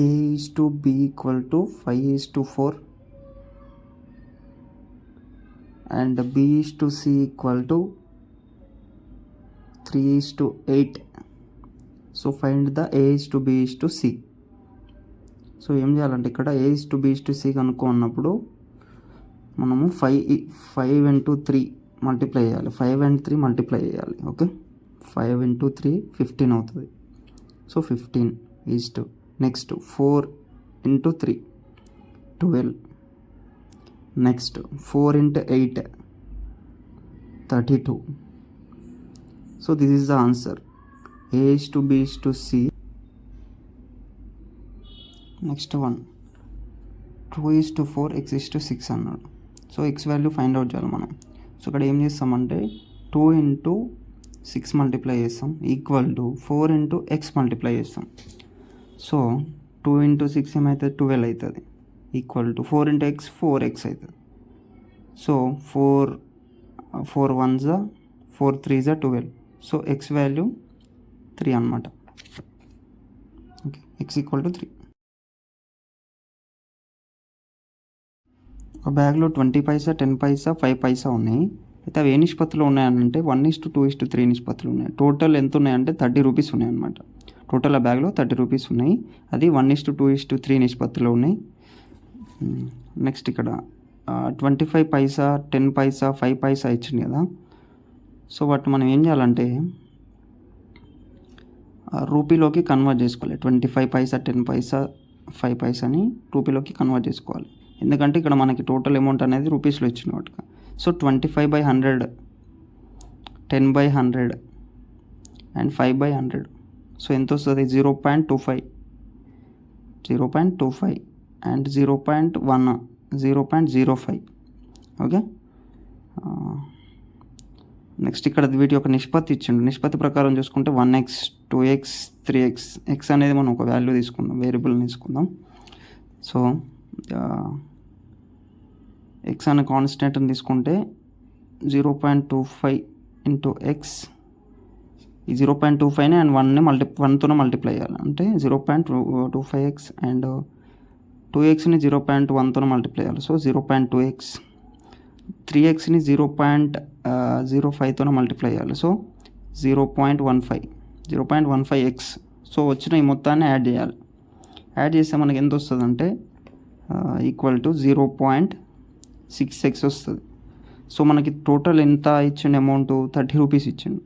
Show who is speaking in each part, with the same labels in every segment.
Speaker 1: A is to B equal to 5:4 and B is to C equal to 3:8. So find the A is to B is to C. So ఏం చేయాలంటే ఇక్కడ A is to B is to C కనుక్కున్నప్పుడు మనము 5 into 3 multiply చేయాలి. 5 and 3 multiply చేయాలి. Okay, 5 into 3 15 అవుతుంది. So 15 is to next 4 into 3 12. Next 4 into 8 32. So this is the answer. A is to B is to C. Next 1 2 is to 4 x is to 6 అన్నాడు. So x value find out చేయాలి మనం. So ఇక్కడ ఏం చేస్తామంటే 2 into 6 multiply చేస్తాం equal to 4 into x multiply చేస్తాం. So 2 into 6 ఏమవుతుంది, 12 అవుతుంది. Equal to 4 into x 4x అవుతుంది. So 4 1s 4 3s 12. So x value 3 అనమాట. Okay, x equal to 3. ఒక బ్యాగ్లో 20 పైసా 10 పైసా 5 పైసా ఉన్నాయి. అయితే అవి ఏ నిష్పత్తిలో ఉన్నాయనంటే 1:2:3 నిష్పత్తులు ఉన్నాయి. టోటల్ ఎంత ఉన్నాయంటే 30 రూపీస్ ఉన్నాయన్నమాట. టోటల్ ఆ బ్యాగ్లో 30 రూపీస్ ఉన్నాయి. అది 1:2:3 నిష్పత్తిలో ఉన్నాయి. నెక్స్ట్ ఇక్కడ 25 పైసా 10 పైసా 5 పైసా ఇచ్చింది కదా. సో వాటి మనం ఏం చేయాలంటే రూపీలోకి కన్వర్ట్ చేసుకోవాలి. 25 పైసా 10 పైసా 5 పైసాని రూపీలోకి కన్వర్ట్ చేసుకోవాలి. ఎందుకంటే ఇక్కడ మనకి టోటల్ అమౌంట్ అనేది రూపీస్లో ఇచ్చిన వాటికి. So 25/100, 10/100 and 5/100. సో ఎంత వస్తుంది, 0.25 అండ్ 0.1 0.05. ఓకే, నెక్స్ట్ ఇక్కడ వీటి యొక్క నిష్పత్తి ఇచ్చిండు. నిష్పత్తి ప్రకారం చూసుకుంటే 1x 2x 3x. ఎక్స్ అనేది మనం ఒక వాల్యూ తీసుకుందాం, వేరియబుల్ తీసుకుందాం. సో ఎక్స్ అనే కాన్స్టెంట్ని తీసుకుంటే 0.25 ఇంటూ ఎక్స్. ఈ 0.25ని అండ్ 1తోనే మల్టిప్లై చేయాలి. అంటే 0.25x అండ్ 2xని 0.1తోనే మల్టిప్లై చేయాలి. So 0.2x. 3xని 0.05తోనే మల్టిప్లై చేయాలి. So 0.15x. సో వచ్చిన ఈ మొత్తాన్ని యాడ్ చేయాలి. యాడ్ చేస్తే మనకి ఎంత వస్తుంది అంటే ఈక్వల్ టు 0.6x వస్తుంది. సో మనకి టోటల్ ఎంత ఇచ్చిండు, అమౌంట్ 30 రూపీస్ ఇచ్చిండు.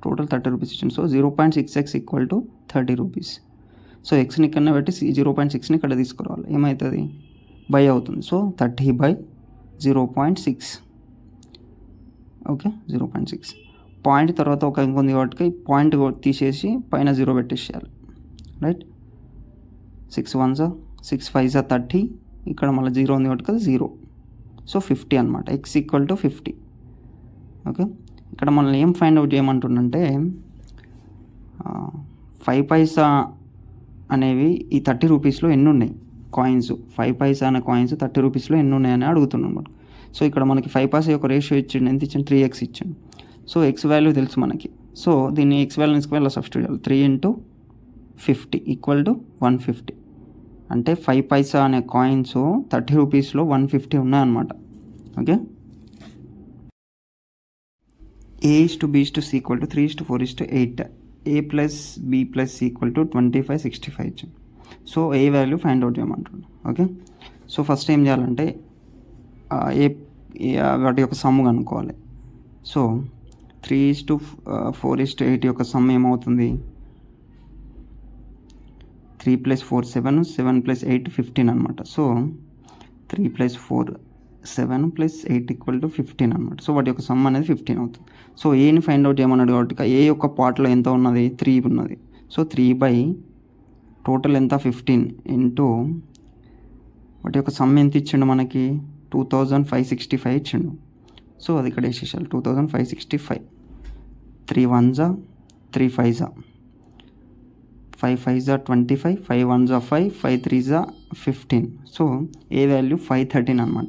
Speaker 1: టోటల్ 30 రూపీస్ ఇచ్చిండు. So 0.6x equal to 30 rupees. So ఎక్స్ని ఇక్కడ పెట్టి 0.6ని ఇక్కడ తీసుకురావాలి. ఏమవుతుంది, బై అవుతుంది. సో 30/0.6. ఓకే, 0.6 పాయింట్ తర్వాత ఒక ఇంకొంది కాబట్టి పాయింట్ తీసేసి పైన 0 పెట్టేసేయాలి. Right, 6 1s 6 5s 30. ఇక్కడ మళ్ళీ 0 ఉంది కాబట్టి 0. సో 50 అనమాట. x equal to 50. ఓకే, ఇక్కడ మనల్ని ఏం ఫైండ్ అవుట్ చేయమంటుందంటే 5 పైసా అనేవి ఈ 30 రూపీస్లో ఎన్ని ఉన్నాయి కాయిన్స్. 5 పైసా అనే కాయిన్స్ 30 రూపీస్లో ఎన్ని ఉన్నాయని అడుగుతున్నాం అనమాట. సో ఇక్కడ మనకి 5 పైసా యొక్క రేషియో ఇచ్చిండు. ఎంత ఇచ్చిండు, 3x ఇచ్చిండు. సో ఎక్స్ వాల్యూ తెలుసు మనకి. సో దీన్ని ఎక్స్ వాల్యూ తీసుకుని సబ్స్టిట్యూట్ చేయాలి. 3 into 50 ఈక్వల్ టు 150. అంటే 5 పైసా అనే కాయిన్స్ 30 రూపీస్లో 150 ఉన్నాయన్నమాట. Okay, A is to B is to C equal to 3 is to 4 is to 8. A plus B plus C equal to 25 65 ఇచ్చింది. So A value find out చేయమంటున్నాను. Okay, so first ఏం చేయాలంటే వాటి యొక్క సమ్ కనుక్కోవాలి. So 3 is to 4 is to 8 యొక్క some ఏమవుతుంది, 3 + 4 7 7 + 8 15 అనమాట. సో 3 + 4 7 + 8 ఈక్వల్ టు 15 అనమాట. సో వాటి యొక్క సమ్ అనేది 15 అవుతుంది. సో ఏని ఫైండ్ అవుట్ చేయమన్నాడు కాబట్టి ఏ యొక్క పార్ట్లో ఎంత ఉన్నది, 3 ఉన్నది. సో 3 టోటల్ ఎంత 15 ఇంటూ వాటి యొక్క సమ్ ఎంత ఇచ్చిండు మనకి 2565 ఇచ్చిండు. సో అది ఇక్కడ వేసేసాలి 2565. 3 1s 3 5s 5 5s 25 5 1s 5 5 3s 15. So A value 513 అనమాట.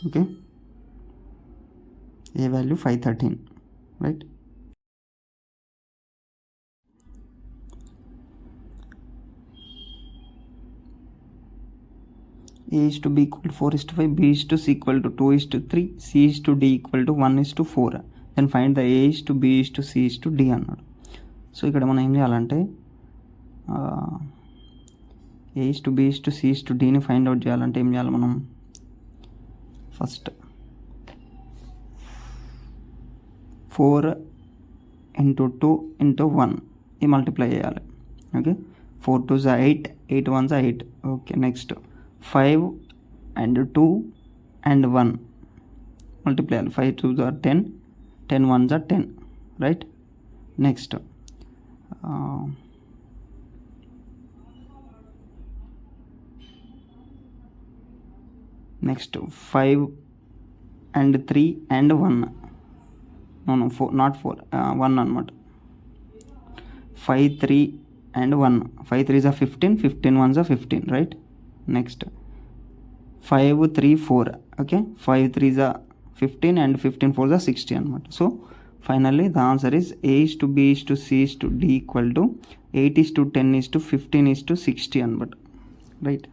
Speaker 1: Okay, A value 513. Right, A is to B equal to 4:5, B is to C equal to 2:3, C is to D equal to 1:4. Then find the A is to B is to C is to D అన్నాడు. So ఇక్కడ మనం ఏం చేయాలంటే A is to B is to C is to Dని find out చేయాలంటే ఏం చేయాలి మనం? ఫస్ట్ 4 into 2 into 1 ఈ మల్టిప్లై చేయాలి. Okay, 4 2s are 8, 8 1s are 8. Okay, next 5 and 2 and 1 multiply చేయాలి. 5 2s are 10, 10 1s are 10, right. Next next 5 and 3 and 1, no 4, not 4, 1 అనమాట. 5 3 and 1, 5 3s are 15, 15 1s are 15, right. Next 5 3 4, okay, 5 3s are 15 and 15 4s are 60 అనమాట. So finally the answer is A is to B is to C is to D equal to 8 is to 10 is to 15 is to 60 అనమాట, right.